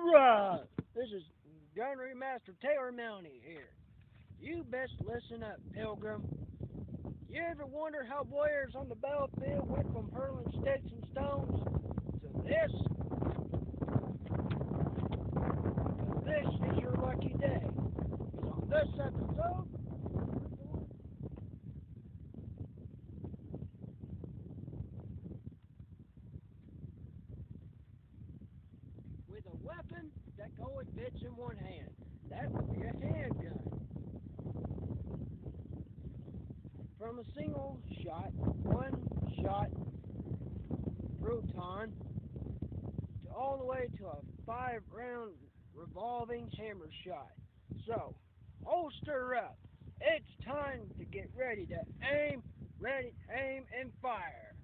Hoorah! This is Gunnery Master Taylor Mallonee here. You best listen up, Pilgrim. You ever wonder how warriors on the battlefield went from hurling sticks and stones to this? This is your lucky day. Because on this episode, with a weapon that only fits in one hand. That would be a handgun. From a single shot, one shot proton, to all the way to a 5-round revolving hammer shot. So, holster up. It's time to get ready to aim, and fire.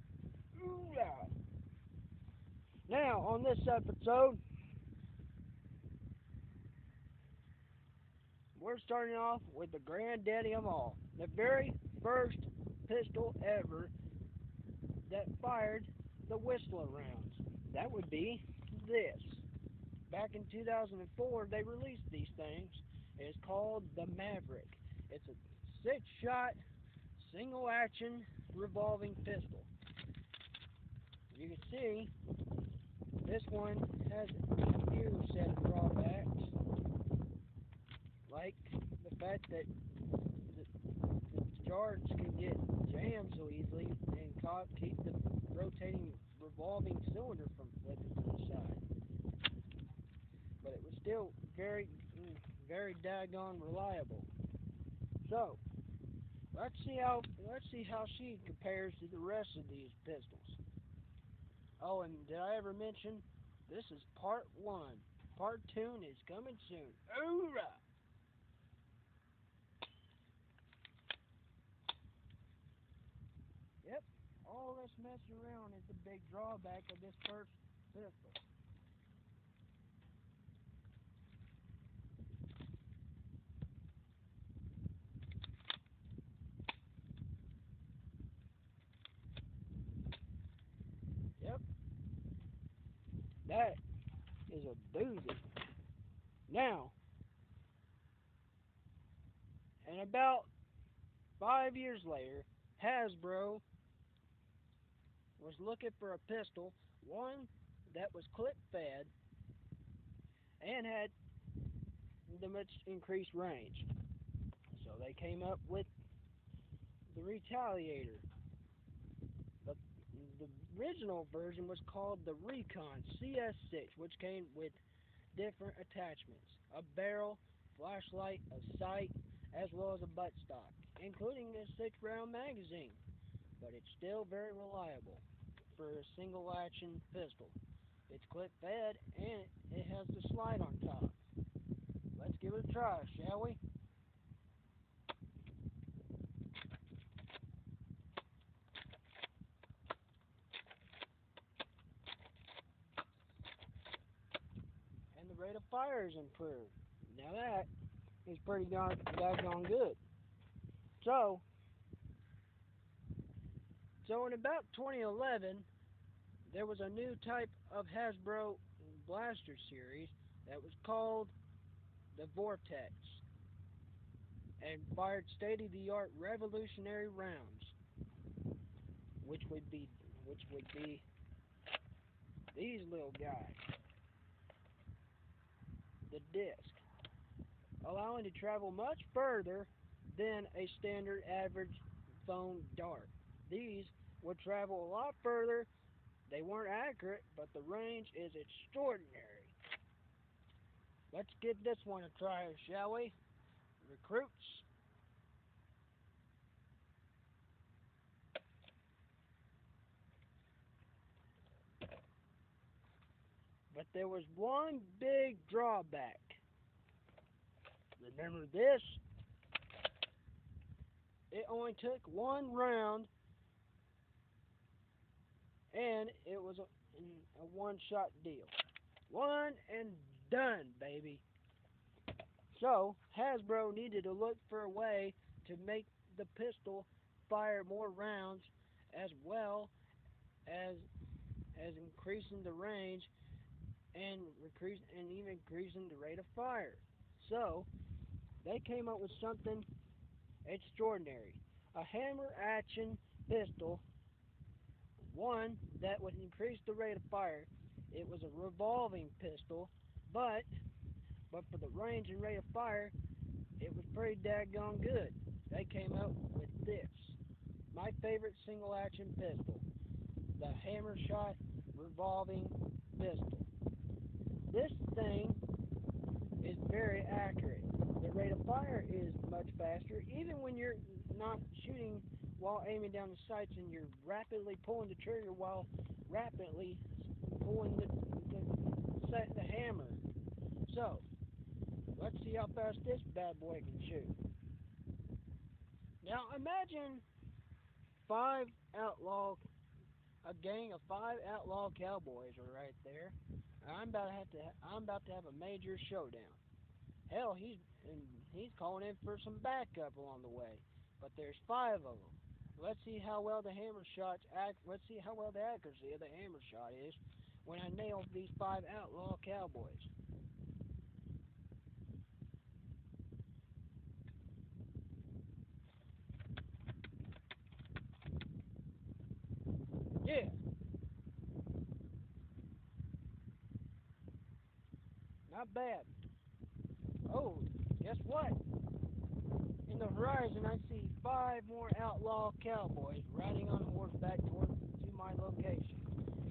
Hoorah! Now, on this episode, we're starting off with the granddaddy of all. The very first pistol ever that fired the Whistler rounds. That would be this. Back in 2004, they released these things. It's called the Maverick. It's a 6-shot, single-action revolving pistol. You can see, this one has a few set of drawbacks, like the fact that the charge can get jammed so easily and keep the rotating revolving cylinder from flipping to the side. But it was still very daggone reliable. So let's see how she compares to the rest of these pistols. Oh, and did I ever mention this is part 1? Part 2 is coming soon. Hoorah! Yep, all this messing around is the big drawback of this first pistol. Yep, that is a doozy. Now, and about 5 years later, Hasbro was looking for a pistol, one that was clip fed and had the much increased range. So they came up with the Retaliator. But the original version was called the Recon CS6, which came with different attachments: a barrel, flashlight, a sight, as well as a buttstock, including a 6-round magazine. But it's still very reliable for a single action pistol. It's clip fed and it has the slide on top. Let's give it a try, shall we? And the rate of fire is improved. Now that is pretty doggone good. So in about 2011, there was a new type of Hasbro blaster series that was called the Vortex and fired state-of-the-art revolutionary rounds, which would be these little guys, the disc, allowing to travel much further than a standard average foam dart. These would travel a lot further. They weren't accurate, but the range is extraordinary. Let's give this one a try, shall we? Recruits. But there was one big drawback. Remember this? It only took one round, and it was a one-shot deal. One and done, baby. So Hasbro needed to look for a way to make the pistol fire more rounds, as well as increasing the range and even increasing the rate of fire. So they came up with something extraordinary, a hammer action pistol, one that would increase the rate of fire. It was a revolving pistol, but for the range and rate of fire, it was pretty daggone good. They came up with this, my favorite single action pistol, the Hammershot revolving pistol. This thing is very accurate. The rate of fire is much faster, even when you're not shooting while aiming down the sights and you're rapidly pulling the trigger while rapidly pulling the hammer. So, let's see how fast this bad boy can shoot. Now imagine five outlaw, a gang of five outlaw cowboys are right there. I'm about to have a major showdown. Hell, he's calling in for some backup along the way. But there's five of them. Let's see how well the hammer shots act. Let's see how well the accuracy of the hammer shot is when I nail these five outlaw cowboys. Yeah, not bad. Oh, guess what? In the horizon, I see five more outlaw cowboys riding on horseback towards to my location.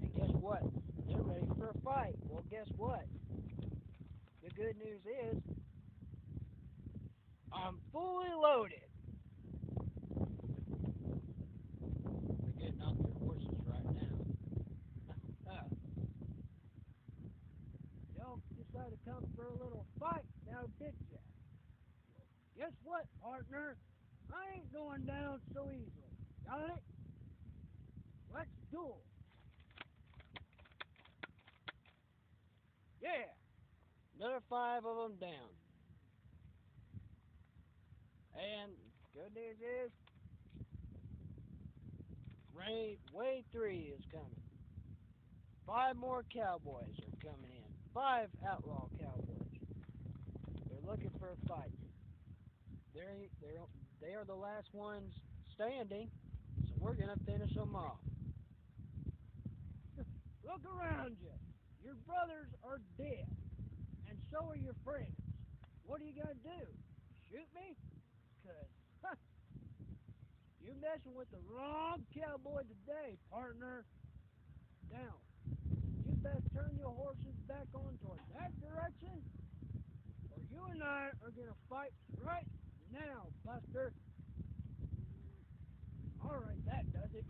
And guess what? They're ready for a fight. Well, guess what? The good news is I'm fully loaded. They're getting off their horses right now. Y'all decided to come for a little fight now, did ya? Guess what, partner? I ain't going down so easily. Got it? Let's duel. Yeah. Another five of them down. And good news is, wave three is coming. Five more cowboys are coming in. Five outlaw cowboys. They're looking for a fight. They are the last ones standing, so we're gonna finish them off. Look around you. Your brothers are dead, and so are your friends. What are you gonna do? Shoot me? 'Cause you're messing with the wrong cowboy today, partner. Now, you best turn your horses back on toward that direction, or you and I are gonna fight right now, Buster. Alright, that does it.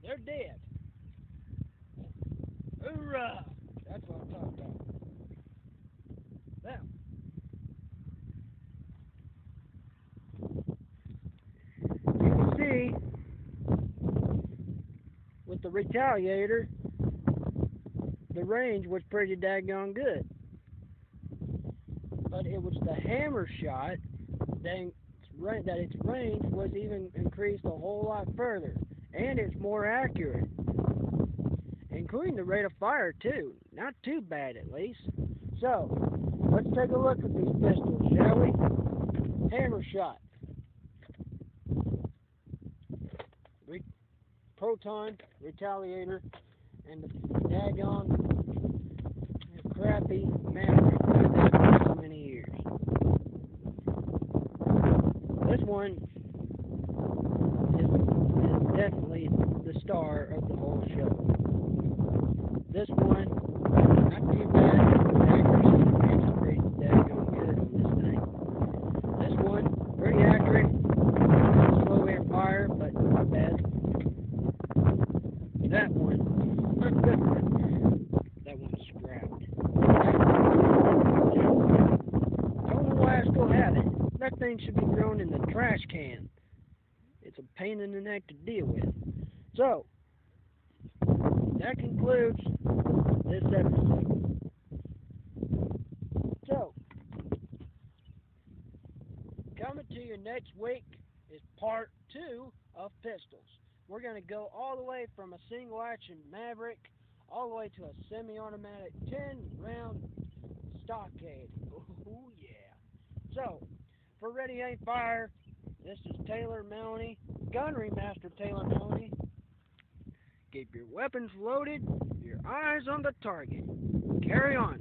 They're dead. Hoorah! That's what I'm talking about. Now, you can see with the retaliator, the range was pretty daggone good. But it was the hammer shot that its range was even increased a whole lot further. And it's more accurate. Including the rate of fire, too. Not too bad, at least. So, let's take a look at these pistols, shall we? Hammer shot. Proton, retaliator, and the daggone crappy Maverick I've had for so many years. This one is definitely the star of the whole show. This one, not too bad. Accuracy is pretty daggone good on this thing. This one, pretty accurate. Slow rate of fire, but not bad. That one, that one's scrapped. I don't know why I still have it. That thing should be thrown in the trash can. It's a pain in the neck to deal with. So, that concludes this episode. So, coming to you next week is part 2 of pistols. We're going to go all the way from a single action Maverick all the way to a semi-automatic 10-round stockade. Oh yeah. So, for Ready Aim Fire, this is Taylor Mallonee, Gunnery Master Taylor Mallonee. Keep your weapons loaded, your eyes on the target. Carry on.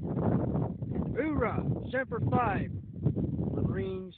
Hoorah! Semper Fi, Marines.